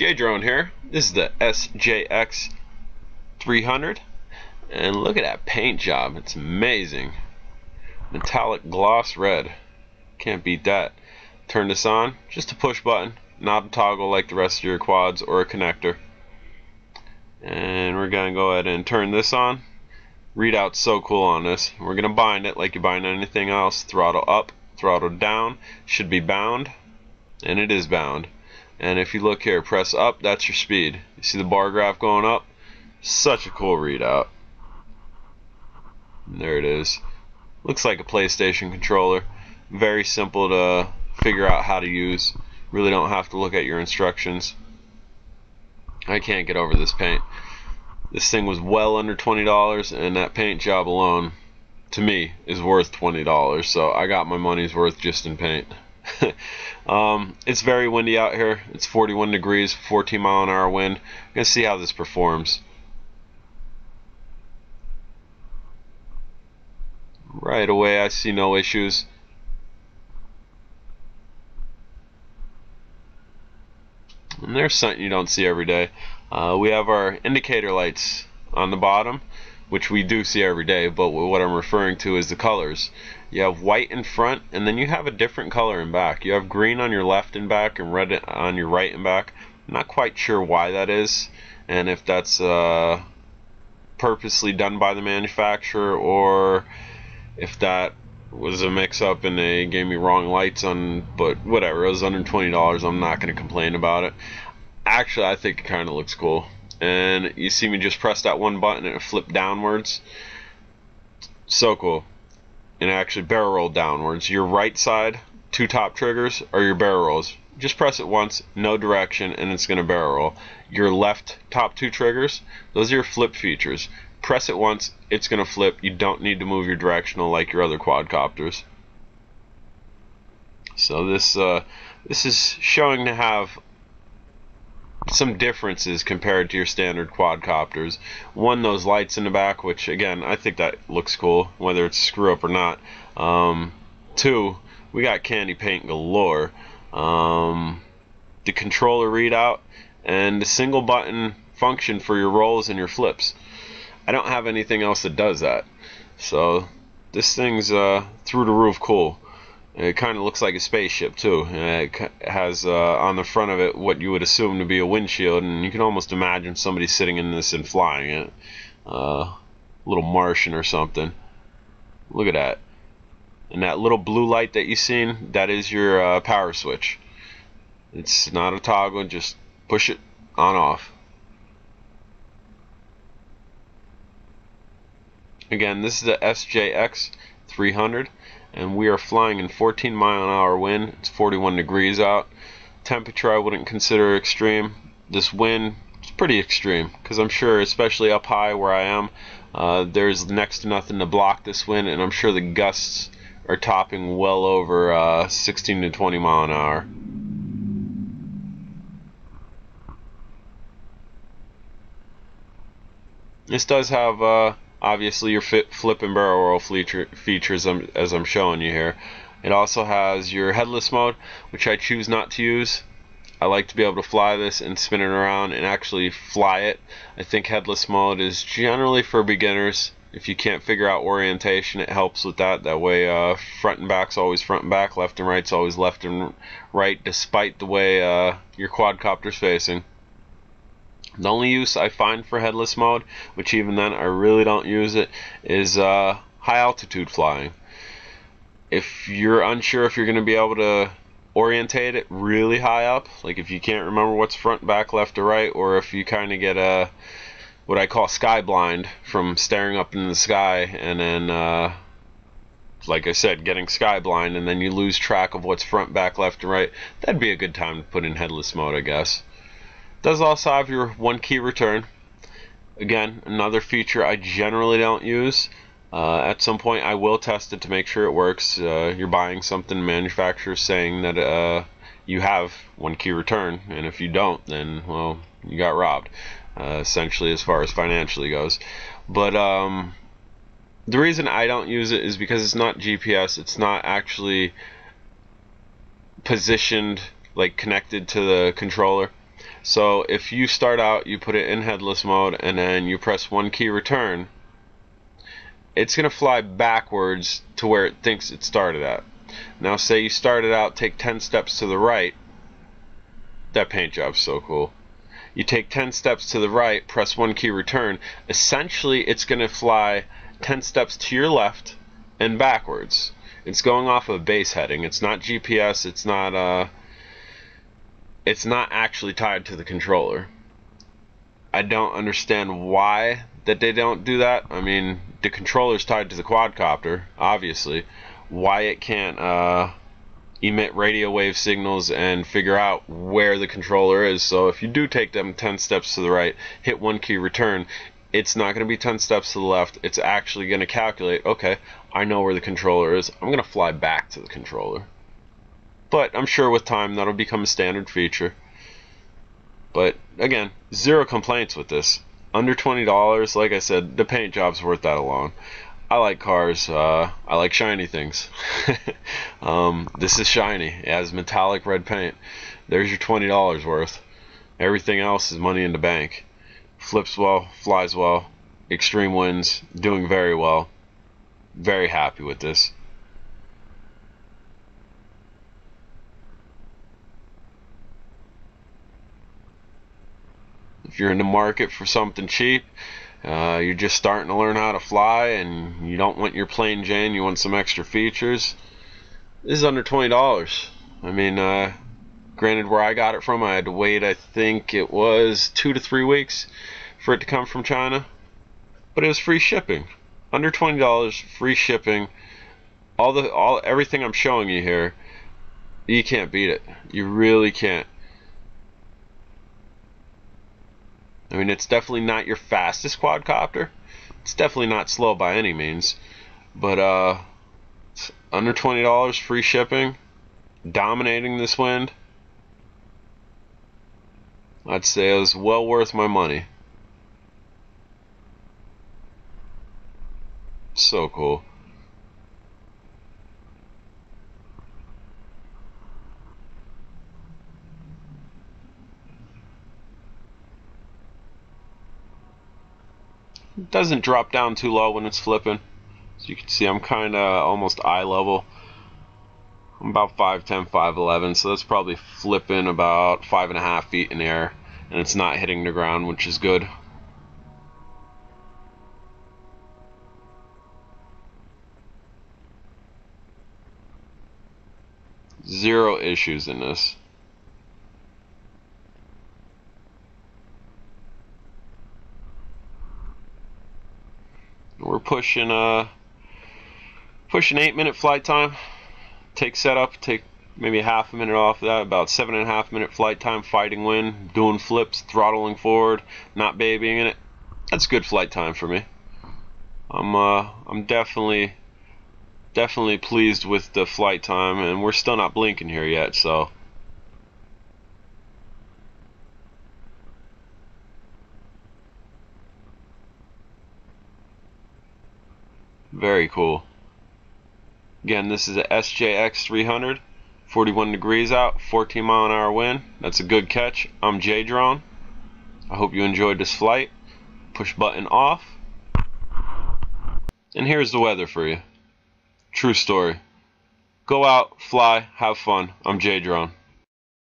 Drone here. This is the X300, and look at that paint job. It's amazing. Metallic gloss red. Can't beat that. Turn this on, just a push button, not a toggle like the rest of your quads or a connector. And we're gonna go ahead and turn this on. Readout's so cool on this. We're gonna bind it like you bind anything else. Throttle up, throttle down. Should be bound, and it is bound. And if you look here, press up, that's your speed. You see the bar graph going up? Such a cool readout. And there it is. Looks like a PlayStation controller. Very simple to figure out how to use. Really don't have to look at your instructions. I can't get over this paint. This thing was well under $20, and that paint job alone, to me, is worth $20. So I got my money's worth just in paint. It's very windy out here. It's 41 degrees, 14-mile-an-hour wind. I'm gonna see how this performs. Right away, I see no issues. And there's something you don't see every day. We have our indicator lights on the bottom, which we do see every day, but what I'm referring to is the colors. You have white in front, and then you have a different color in back. You have green on your left and back and red on your right and back. I'm not quite sure why that is, and if that's purposely done by the manufacturer, or if that was a mix-up and they gave me wrong lights on, but whatever, it was under $20. I'm not going to complain about it. Actually, I think it kind of looks cool. And you see me just press that one button and it flipped downwards. So cool. And actually barrel roll downwards. Your right side, two top triggers, are your barrel rolls. Just press it once, no direction, and it's going to barrel roll. Your left top two triggers, those are your flip features. Press it once, it's going to flip. You don't need to move your directional like your other quadcopters. So this is showing to have some differences compared to your standard quadcopters. One, those lights in the back, which again, I think that looks cool, whether it's screw up or not. Two, we got candy paint galore. The controller readout, and the single button function for your rolls and your flips. I don't have anything else that does that. So this thing's through the roof cool. It kind of looks like a spaceship too. It has on the front of it what you would assume to be a windshield, and you can almost imagine somebody sitting in this and flying it. Little Martian or something. Look at that. And that little blue light that you've seen, that is your power switch. It's not a toggle, just push it on off. Again, this is the SJX300, and we are flying in 14-mile-an-hour wind. It's 41 degrees out. Temperature I wouldn't consider extreme. This wind is pretty extreme, because I'm sure, especially up high where I am, there's next to nothing to block this wind, and I'm sure the gusts are topping well over 16 to 20 mile an hour. This does have obviously your flip and barrel roll features as I'm showing you here. It also has your headless mode, which I choose not to use. I like to be able to fly this and spin it around and actually fly it. I think headless mode is generally for beginners. If you can't figure out orientation, it helps with that. That way front and back's always front and back, left and right's always left and right, despite the way your quadcopter's facing. The only use I find for headless mode, which even then I really don't use it, is high altitude flying. If you're unsure if you're going to be able to orientate it really high up, like if you can't remember what's front, back, left, or right, or if you kind of get what I call sky blind from staring up in the sky, and then like I said, getting sky blind, and then you lose track of what's front, back, left, and right, that'd be a good time to put in headless mode, I guess. Does also have your one key return. Again, another feature I generally don't use. At some point I will test it to make sure it works. You're buying something, manufacturer saying that you have one key return, and if you don't, then well, you got robbed, essentially, as far as financially goes. But the reason I don't use it is because it's not GPS. It's not actually positioned, like connected to the controller. So if you start out, you put it in headless mode, and then you press 1 key return, it's going to fly backwards to where it thinks it started at. Now say you started out, take 10 steps to the right. That paint job's so cool. You take 10 steps to the right, press 1 key return. Essentially, it's going to fly 10 steps to your left and backwards. It's going off of base heading. It's not GPS. It's not actually tied to the controller. I don't understand why that they don't do that. I mean, the controller's tied to the quadcopter, obviously. Why it can't emit radio wave signals and figure out where the controller is. So if you do take them 10 steps to the right, hit 1 key return, it's not going to be 10 steps to the left. It's actually going to calculate, okay, I know where the controller is. I'm going to fly back to the controller. But I'm sure with time that'll become a standard feature. But again, zero complaints with this. Under $20, like I said, the paint job's worth that alone. I like cars. I like shiny things. This is shiny. It has metallic red paint. There's your $20 worth. Everything else is money in the bank. Flips well, flies well, extreme winds, doing very well. Very happy with this. If you're in the market for something cheap, you're just starting to learn how to fly and you don't want your plain Jane, you want some extra features, this is under $20. I mean, granted, where I got it from, I had to wait, I think it was 2 to 3 weeks for it to come from China, but it was free shipping. Under $20, free shipping. Everything I'm showing you here, you can't beat it. You really can't. I mean, it's definitely not your fastest quadcopter. It's definitely not slow by any means. But it's under $20, free shipping, dominating this wind. I'd say it was well worth my money. So cool. It doesn't drop down too low when it's flipping. So you can see I'm kind of almost eye level. I'm about 5'10", 5'11", so that's probably flipping about 5.5 feet in the air, and it's not hitting the ground, which is good. Zero issues in this. We're pushing 8-minute flight time. Take setup, take maybe a half a minute off of that, about 7.5 minute flight time, fighting wind, doing flips, throttling forward, not babying in it. That's good flight time for me. I'm definitely pleased with the flight time, and we're still not blinking here yet, so very cool. Again, this is a X300, 41 degrees out, 14 mile-an-hour wind. That's a good catch. I'm J-Drone. I hope you enjoyed this flight. Push button off. And here's the weather for you. True story. Go out, fly, have fun. I'm J-Drone.